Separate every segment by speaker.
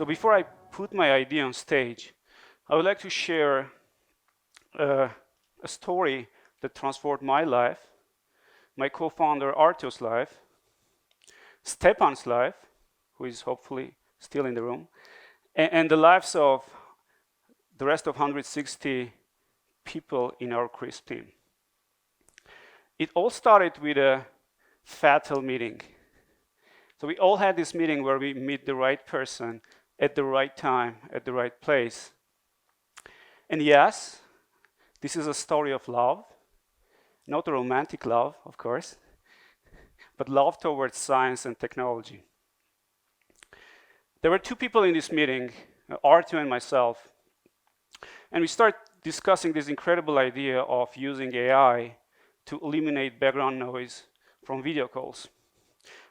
Speaker 1: So before I put my idea on stage, I would like to share a story that transformed my life, my co-founder Artio's life, Stepan's life, who is hopefully still in the room, and the lives of the rest of 160 people in our CRISP team. It all started with a fatal meeting. So we all had this meeting where we meet the right person at the right time, at the right place. And yes, this is a story of love, not a romantic love, of course, but love towards science and technology. There were two people in this meeting, Artio and myself, and we started discussing this incredible idea of using AI to eliminate background noise from video calls.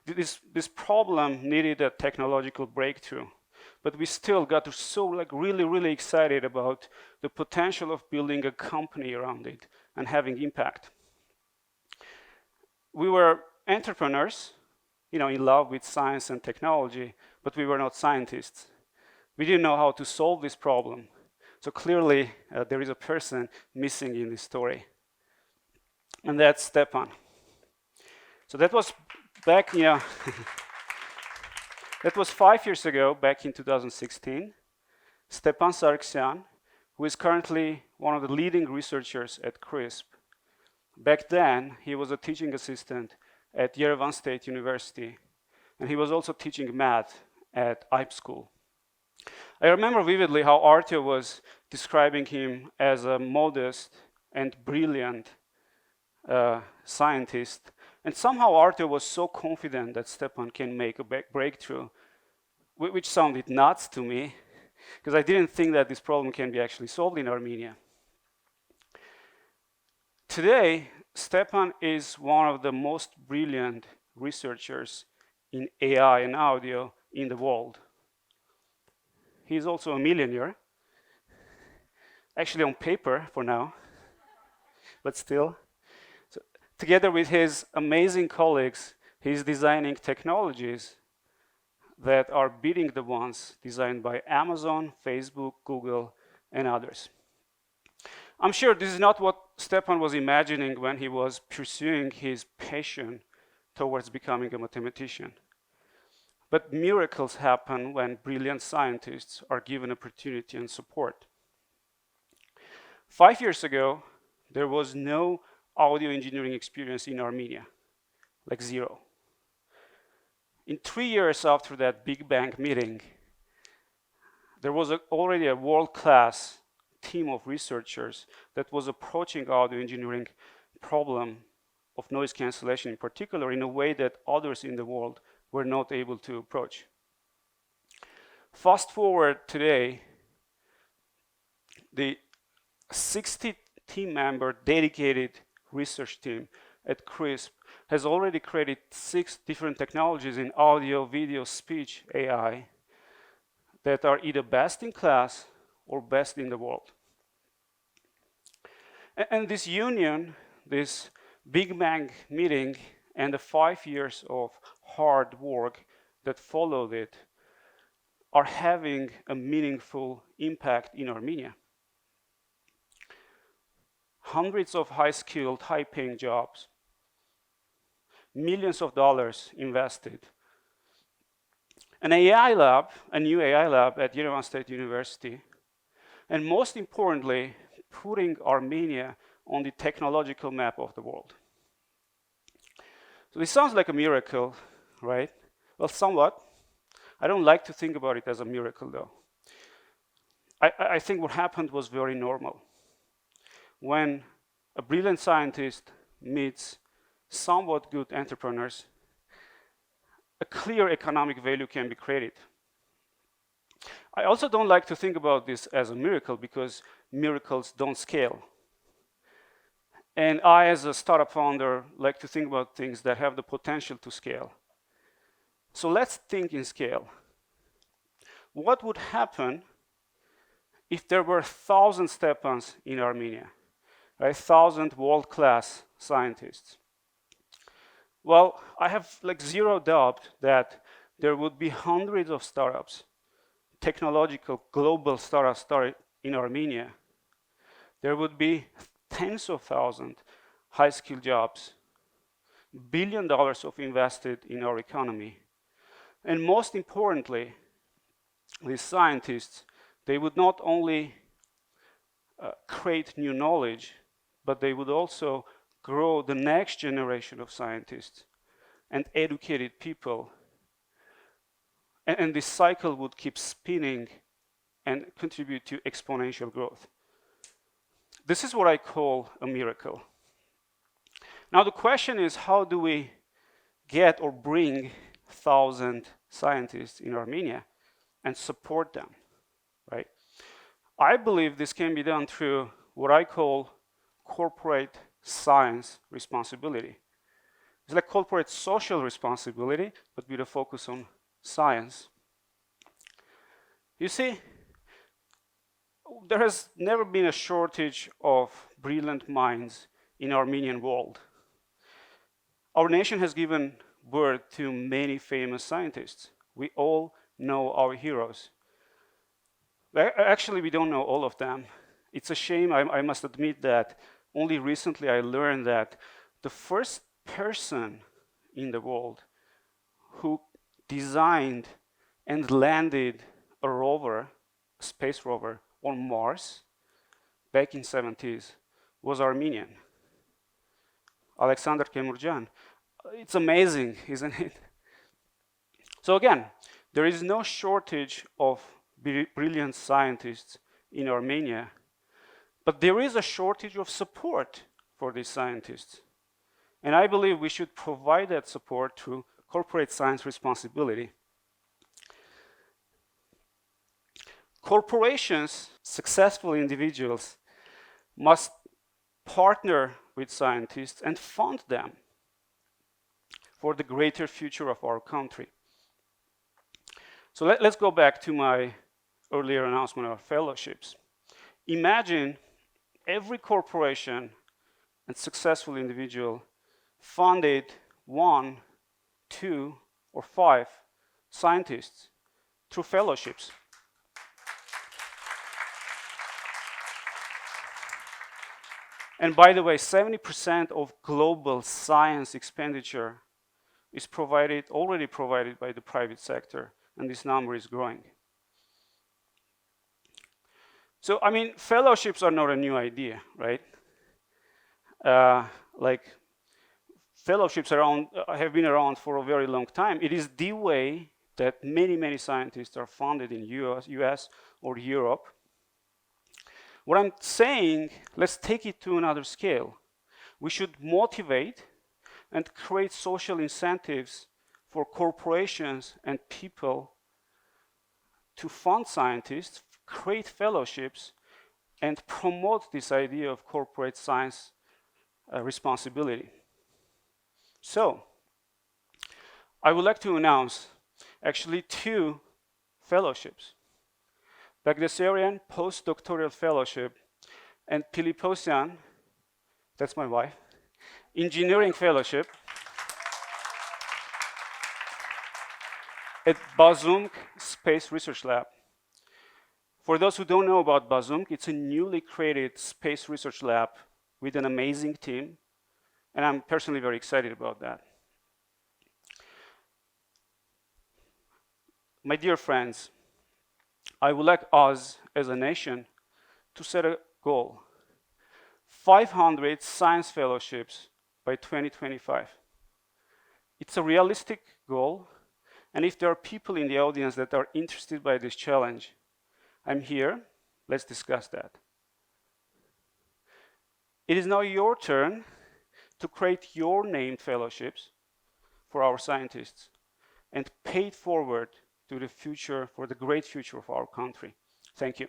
Speaker 1: This problem needed a technological breakthrough, but we still got so really excited about the potential of building a company around it and having impact. We were entrepreneurs, in love with science and technology, but we were not scientists. We didn't know how to solve this problem. So clearly, there is a person missing in this story. And that's Stepan. So that was back, that was 5 years ago, back in 2016. Stepan Sargsyan, who is currently one of the leading researchers at CRISP. Back then, he was a teaching assistant at Yerevan State University, and he was also teaching math at IPE School. I remember vividly how Artio was describing him as a modest and brilliant scientist, and somehow Artio was so confident that Stepan can make a breakthrough, which sounded nuts to me, because I didn't think that this problem can be actually solved in Armenia. Today, Stepan is one of the most brilliant researchers in AI and audio in the world. He's also a millionaire, actually on paper for now, but still. So, together with his amazing colleagues, he's designing technologies that are beating the ones designed by Amazon, Facebook, Google, and others. I'm sure this is not what Stepan was imagining when he was pursuing his passion towards becoming a mathematician. But miracles happen when brilliant scientists are given opportunity and support. 5 years ago, there was no audio engineering experience in Armenia, like zero. In 3 years after that Big Bang meeting, there was already a world-class team of researchers that was approaching audio engineering problem of noise cancellation in particular in a way that others in the world were not able to approach. Fast forward today, the 60 team member dedicated research team at CRISP has already created 6 different technologies in audio, video, speech, AI that are either best in class or best in the world. And this union, this Big Bang meeting, and the 5 years of hard work that followed it are having a meaningful impact in Armenia. Hundreds of high-skilled, high-paying jobs, millions of dollars invested. An AI lab, a new AI lab at Yerevan State University, and most importantly, putting Armenia on the technological map of the world. So this sounds like a miracle, right? Well, somewhat. I don't like to think about it as a miracle, though. I think what happened was very normal. When a brilliant scientist meets somewhat good entrepreneurs, a clear economic value can be created. I also don't like to think about this as a miracle because miracles don't scale. And I, as a startup founder, like to think about things that have the potential to scale. So let's think in scale. What would happen if there were 1,000 Stepans in Armenia, right? 1,000 world-class scientists? Well, I have zero doubt that there would be hundreds of startups technological global startup started in Armenia, there would be tens of thousands high-skilled jobs, $1 billion of invested in our economy. And most importantly, these scientists, they would not only create new knowledge, but they would also grow the next generation of scientists and educated people. And this cycle would keep spinning and contribute to exponential growth. This is what I call a miracle. Now the question is, how do we get or bring 1,000 scientists in Armenia and support them, right? I believe this can be done through what I call corporate science responsibility. It's like corporate social responsibility, but with a focus on science. You see, there has never been a shortage of brilliant minds in Armenian world. Our nation has given birth to many famous scientists. We all know our heroes. Actually, we don't know all of them. It's a shame, I must admit that only recently I learned that the first person in the world who designed and landed a rover, a space rover, on Mars back in 70s was Armenian, Alexander Kemurjan. It's amazing, isn't it? So again, there is no shortage of brilliant scientists in Armenia, but there is a shortage of support for these scientists. And I believe we should provide that support through corporate science responsibility. Corporations, successful individuals, must partner with scientists and fund them for the greater future of our country. So let's go back to my earlier announcement of fellowships. Imagine every corporation and successful individual funded 1, 2, or 5 scientists through fellowships. And by the way, 70% of global science expenditure is already provided by the private sector, and this number is growing. So, I mean, fellowships are not a new idea, right? Fellowships have been around for a very long time. It is the way that many scientists are funded in US or Europe. What I'm saying, let's take it to another scale. We should motivate and create social incentives for corporations and people to fund scientists, create fellowships, and promote this idea of corporate science responsibility. So, I would like to announce actually 2 fellowships. Baghdasaryan Postdoctoral Fellowship and Piliposyan, that's my wife, Engineering Fellowship at Bazumk Space Research Lab. For those who don't know about Bazumk, it's a newly created space research lab with an amazing team, and I'm personally very excited about that. My dear friends, I would like us as a nation to set a goal: 500 science fellowships by 2025. It's a realistic goal, and if there are people in the audience that are interested by this challenge, I'm here. Let's discuss that. It is now your turn to create your named fellowships for our scientists and pay it forward to the future, for the great future of our country. Thank you.